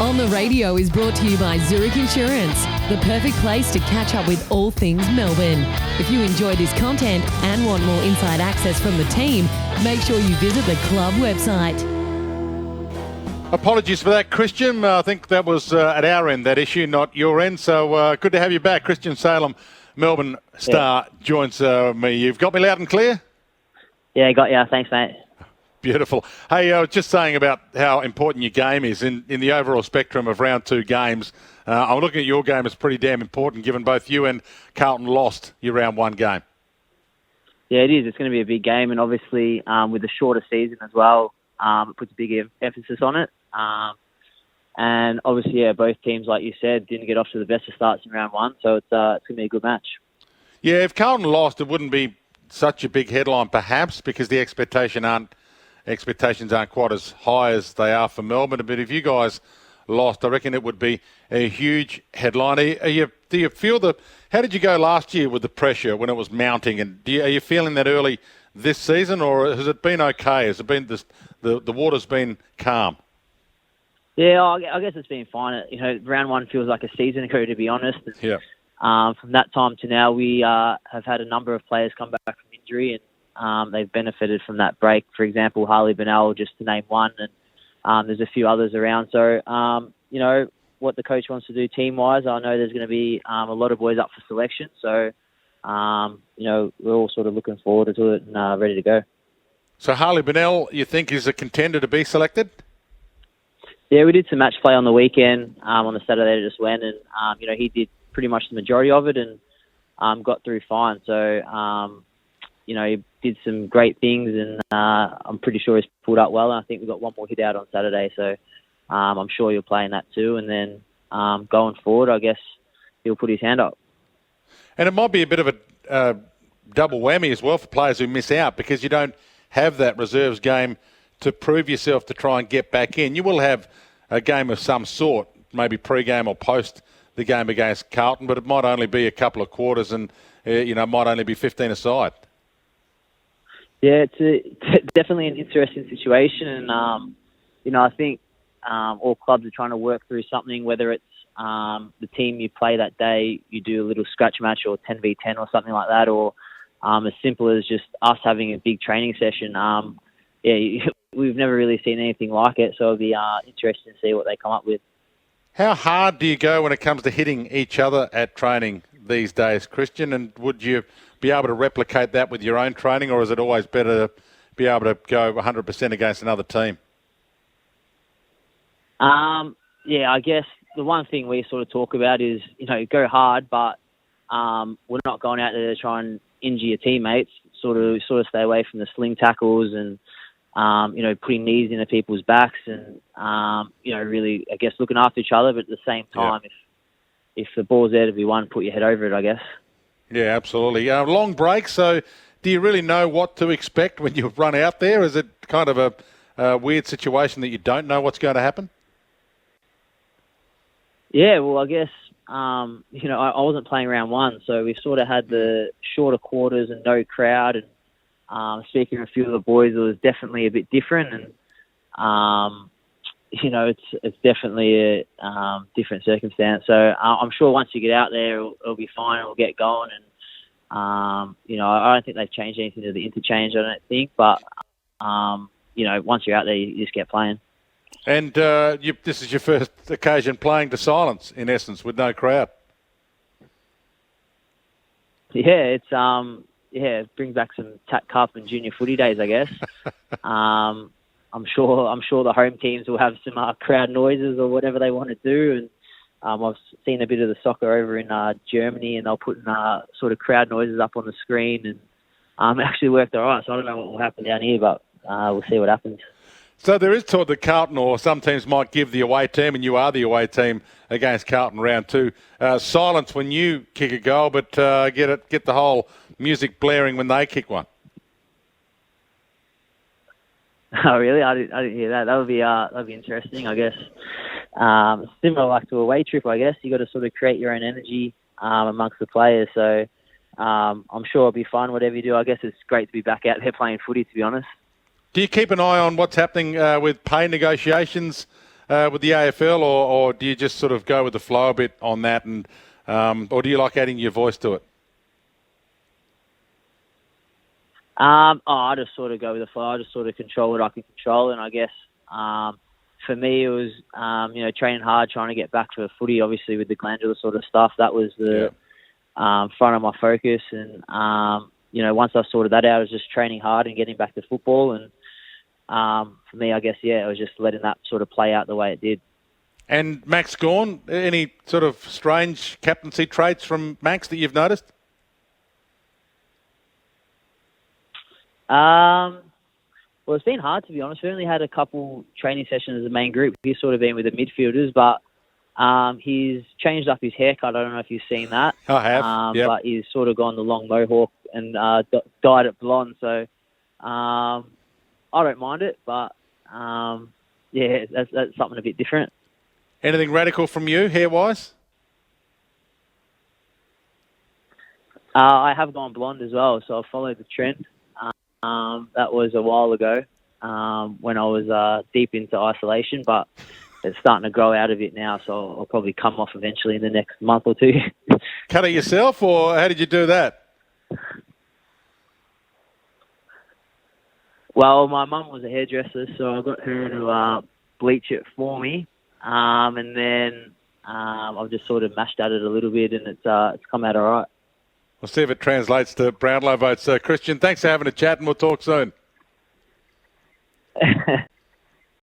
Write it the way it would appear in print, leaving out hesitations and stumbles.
On the Radio is brought to you by Zurich Insurance, the perfect place to catch up with all things Melbourne. If you enjoy this content and want more inside access from the team, make sure you visit the club website. Apologies for that, Christian. I think that was at our end, that issue, not your end. So good to have you back. Christian Salem, Melbourne Star, joins me. You've got me loud and clear? Yeah, got you. Thanks, mate. Beautiful. Hey, I was just saying about how important your game is in the overall spectrum of round two games. I'm looking at your game as pretty damn important, given both you and Carlton lost your round one game. Yeah, it is. It's going to be a big game, and obviously with the shorter season as well, it puts a big emphasis on it. And obviously, yeah, both teams, like you said, didn't get off to the best of starts in round one, so it's going to be a good match. Yeah, if Carlton lost, it wouldn't be such a big headline, perhaps, because the expectations aren't quite as high as they are for Melbourne. But if you guys lost, I reckon it would be a huge headline. Do you feel how did you go last year with the pressure when it was mounting? And are you feeling that early this season, or has it been okay? Has it been the water's been calm? Yeah, I guess it's been fine. Round one feels like a season ago, to be honest. Yeah. From that time to now, we have had a number of players come back from injury, and they've benefited from that break. For example, Harley Bennell, just to name one, and there's a few others around. So, what the coach wants to do team-wise, I know there's going to be a lot of boys up for selection. So, we're all sort of looking forward to it and ready to go. So Harley Bennell, you think, is a contender to be selected? Yeah, we did some match play on the weekend, on the Saturday that just went, and, he did pretty much the majority of it and got through fine. So, he did some great things, and I'm pretty sure he's pulled up well. And I think we've got one more hit out on Saturday, so I'm sure he'll play in that too. And then going forward, I guess he'll put his hand up. And it might be a bit of a double whammy as well for players who miss out, because you don't have that reserves game to prove yourself to try and get back in. You will have a game of some sort, maybe pre-game or post the game against Carlton, but it might only be a couple of quarters and, it might only be 15 aside. Yeah, it's definitely an interesting situation. And, I think all clubs are trying to work through something, whether it's the team you play that day, you do a little scratch match or 10v10 or something like that, or as simple as just us having a big training session. We've never really seen anything like it, so it'll be interesting to see what they come up with. How hard do you go when it comes to hitting each other at training these days, Christian? And would you be able to replicate that with your own training, or is it always better to be able to go 100% against another team? I guess the one thing we sort of talk about is, go hard, but we're not going out there to try and injure your teammates. Sort of stay away from the sling tackles and putting knees into people's backs and, really, I guess, looking after each other. But at the same time, if the ball's there to be won, put your head over it, I guess. Yeah, absolutely. Long break, so do you really know what to expect when you run out there? Is it kind of a weird situation that you don't know what's going to happen? Yeah, well, I guess, I wasn't playing round one, so we sort of had the shorter quarters and no crowd. And speaking to a few of the boys, it was definitely a bit different. And, it's definitely a different circumstance. So I'm sure once you get out there, it'll be fine. It'll get going. And, I don't think they've changed anything to the interchange, I don't think. But, once you're out there, you just get playing. And this is your first occasion playing to silence, in essence, with no crowd. Yeah, it brings back some TAC Cup and junior footy days, I guess. I'm sure the home teams will have some crowd noises or whatever they want to do. And I've seen a bit of the soccer over in Germany, and they'll put sort of crowd noises up on the screen, and it actually worked all right. So I don't know what will happen down here, but we'll see what happens. So there is talk that Carlton or some teams might give the away team, and you are the away team against Carlton round two, silence when you kick a goal, but get the whole music blaring when they kick one. Oh, really? I didn't hear that. That'd be interesting, I guess. Similar like to a away trip, I guess. You got to sort of create your own energy amongst the players. So I'm sure it'll be fun, whatever you do. I guess it's great to be back out there playing footy, to be honest. Do you keep an eye on what's happening with pay negotiations with the AFL, or do you just sort of go with the flow a bit on that, and or do you like adding your voice to it? I just sort of go with the flow. I just sort of control what I can control, and I guess for me it was training hard, trying to get back to the footy. Obviously with the glandular sort of stuff, that was the front of my focus, and once I sorted that out, I was just training hard and getting back to football. And for me, I guess it was just letting that sort of play out the way it did. And Max Gawn, any sort of strange captaincy traits from Max that you've noticed? Well, it's been hard, to be honest. We only had a couple training sessions as a main group. He's sort of been with the midfielders, but he's changed up his haircut. I don't know if you've seen that. I have, But he's sort of gone the long mohawk and dyed it blonde. So I don't mind it, but that's something a bit different. Anything radical from you, hair-wise? I have gone blonde as well, so I followed the trend. That was a while ago when I was deep into isolation, but it's starting to grow out of it now, so I'll probably come off eventually in the next month or two. Cut it yourself, or how did you do that? Well, my mum was a hairdresser, so I got her to bleach it for me, and then I've just sort of mashed at it a little bit, and it's come out all right. We'll see if it translates to Brownlow votes. Christian, thanks for having a chat, and we'll talk soon.